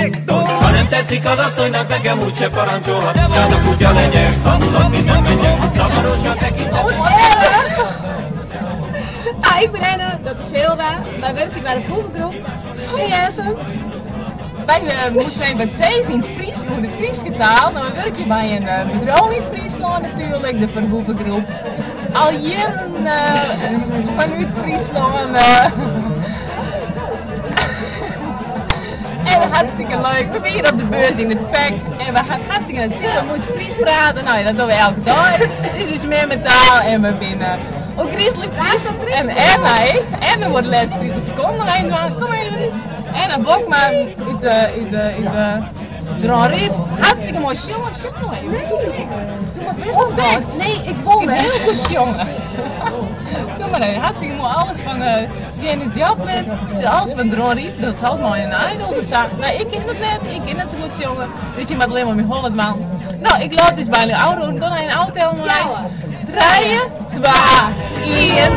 Ik ben Anne, dat is Hilda. Wij werken bij de voetbalgroep in Essen. Wij moesten wat zeggen in Frysk, over de Friese taal. Nou, we werken bij een bedrijf in Friesland natuurlijk, de vervoergroep. Al jaren vanuit Friesland. En hartstikke leuk. We zijn hier op de beurs in het PEC en we gaan hartstikke het zien. We moeten Fries praten. Nou ja, dat doen we elke dag. Dit is meer met taal en we binnen. Ook christelijk Fries en er wordt les 30 seconden heen doen. Kom even. En een bokman uit de Riep. Hartstikke mooi jongen. Nee. Toen was het ontdekt. Nee, ik wilde heel goed jongen. Doe maar even. Hartstikke mooi. Alles van Janet Joplin. Alles van Dron Riep. Dat is allemaal in een idol. Nou, ik ken het net. Ik ken het zo goed jongen. Dus je moet alleen maar met 100 man. Nou, ik loop dus bij een auto. Dan ga je een auto helemaal. 3, 2, 1.